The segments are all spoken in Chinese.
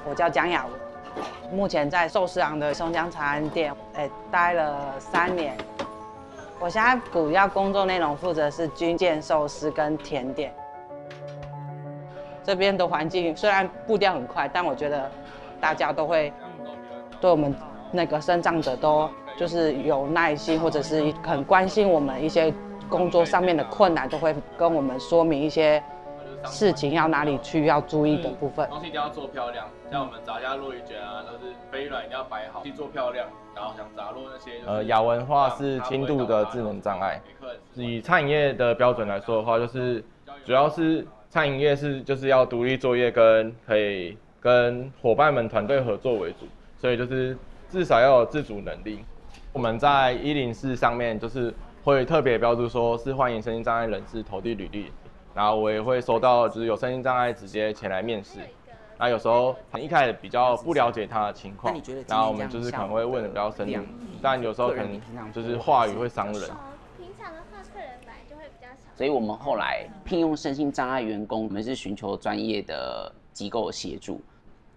我叫江雅文，目前在寿司郎的松江茶安店，待了3年。我现在主要工作内容负责是军舰寿司跟甜点。这边的环境虽然步调很快，但我觉得大家都会对我们那个身障者都就是有耐心，或者是很关心我们一些工作上面的困难，都会跟我们说明一些事情要哪里去要注意的部分。东西一定要做漂亮，像我们炸虾、鲈鱼卷啊，都是飞软一定要摆好，去做漂亮。然后像炸肉那些，雅文的话是轻度的智能障碍。以餐饮业的标准来说的话，就是主要是餐饮业就是要独立作业跟可以跟伙伴们团队合作为主，所以就是至少要有自主能力。我们在104上面就是会特别标注说是欢迎身心障碍人士投递履历，然后我也会收到就是有身心障碍直接前来面试。那有时候一开始比较不了解他的情况，然后我们就是可能会问的比较深入，但有时候可能就是话语会伤人。平常的话，客人来就会比较少。所以我们后来聘用身心障碍员工，我们是寻求专业的机构协助。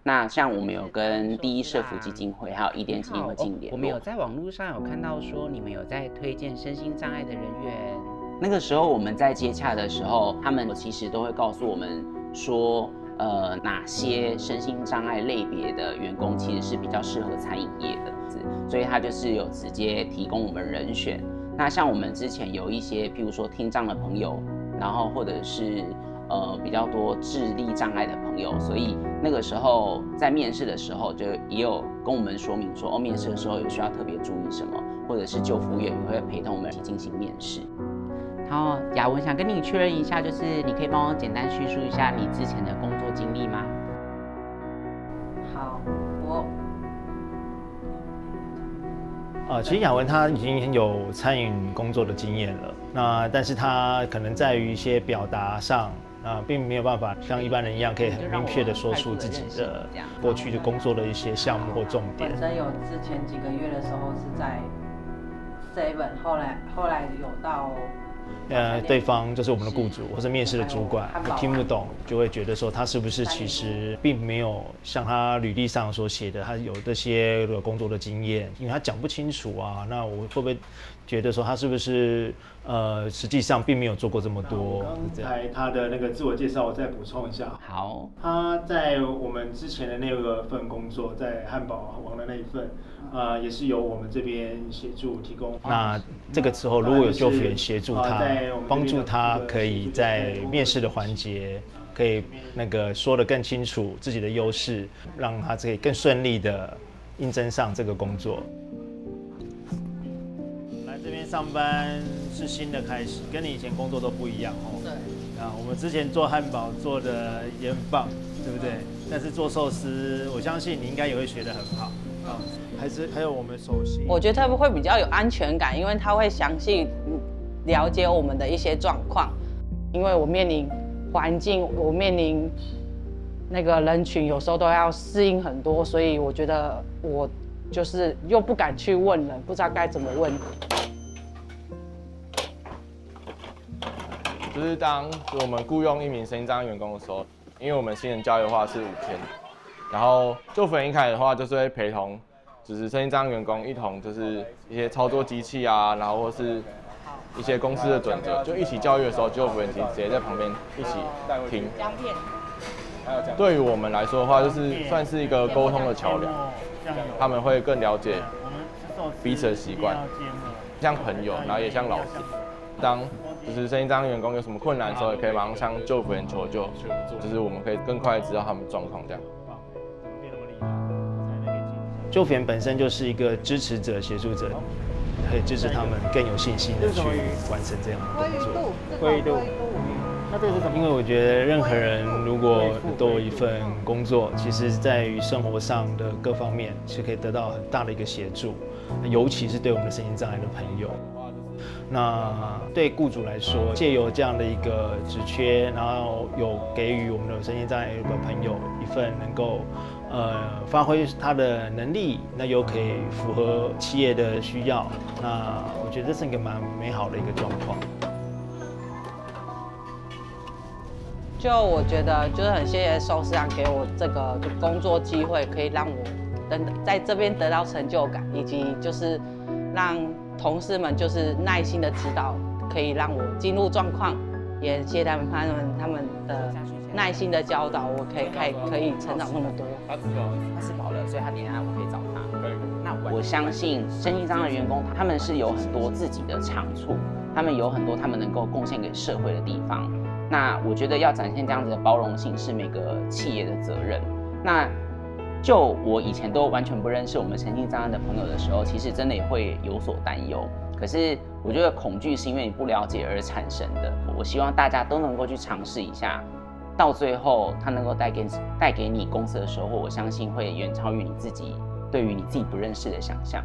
那像我们有跟第一社福基金会还有伊甸基金会进联络。我们有在网络上有看到说你们有在推荐身心障碍的人员。那个时候我们在接洽的时候，他们其实都会告诉我们说，哪些身心障碍类别的员工其实是比较适合餐饮业的，所以他就是有直接提供我们人选。那像我们之前有一些，譬如说听障的朋友，然后或者是比较多智力障碍的朋友，所以那个时候在面试的时候就也有跟我们说明说，面试的时候有需要特别注意什么，或者是就服务员也会陪同我们一起进行面试。然后雅文想跟你确认一下，就是你可以帮我简单叙述一下你之前的工作经历吗？好，其实雅文他已经有餐饮工作的经验了，但是他可能在于一些表达上，并没有办法像一般人一样可以很明确的说出自己的过去的工作的一些项目或重点。本身有之前几个月的时候是在 Seven， 后来有到。对方就是我们的雇主或是面试的主管听不懂，就会觉得说他是不是其实并没有像他履历上所写的，他有这些工作的经验，因为他讲不清楚啊。那我会不会觉得说他是不是实际上并没有做过这么多？刚才他的那个自我介绍我再补充一下。好，他在我们之前的那份工作，在汉堡王的那一份。也是由我们这边协助提供。那这个时候，如果有就服员协助他，帮助他可以在面试的环节，可以说得更清楚自己的优势，让他可以更顺利的应征上这个工作。来这边上班是新的开始，跟你以前工作都不一样哦。对。我们之前做汉堡做的也很棒，对不对？但是做寿司，我相信你应该也会学得很好。还有我们首席，我觉得他们会比较有安全感，因为他会详细了解我们的一些状况。因为我面临环境，我面临那个人群，有时候都要适应很多，所以我觉得我就是又不敢去问人，不知道该怎么问。就是当我们雇佣1名身心障碍员工的时候，因为我们新人教育的话是5天，然后就服员一开始的话就是会陪同，就是身心障碍员工一同就是一些操作机器啊，然后或是一些公司的准则，就一起教育的时候，就服员其实直接在旁边一起听。对于我们来说的话，就是算是一个沟通的桥梁，他们会更了解彼此的习惯，像朋友，然后也像老师。当就是身心障碍员工有什么困难的时候，也可以马上向就服员求救，就是我们可以更快地知道他们状况这样。就服员本身就是一个支持者、协助者，可以支持他们更有信心的去完成这样的工作。规律度。那这个是什么？因为我觉得任何人如果都有一份工作，其实在于生活上的各方面是可以得到很大的一个协助，尤其是对我们的身心障碍的朋友。那对雇主来说，借由这样的一个职缺，然后有给予我们的身心障碍的朋友一份能够发挥他的能力，那又可以符合企业的需要，那我觉得这是一个蛮美好的一个状况。就我觉得就是很谢谢寿司郎给我这个就工作机会，可以让我在这边得到成就感，以及就是让同事们就是耐心的指导，可以让我进入状况。也谢谢他们的耐心的教导，我可以成长那么多。他吃饱了，所以他等一下我可以找他。那我相信身心障碍的员工，他们是有很多自己的长处，他们有很多他们能够贡献给社会的地方。那我觉得要展现这样子的包容性是每个企业的责任。那就我以前都完全不认识我们身心障碍的朋友的时候，其实真的也会有所担忧。可是我觉得恐惧是因为你不了解而产生的。我希望大家都能够去尝试一下，到最后它能够带给你公司的收获，我相信会远超于你自己对于你自己不认识的想象。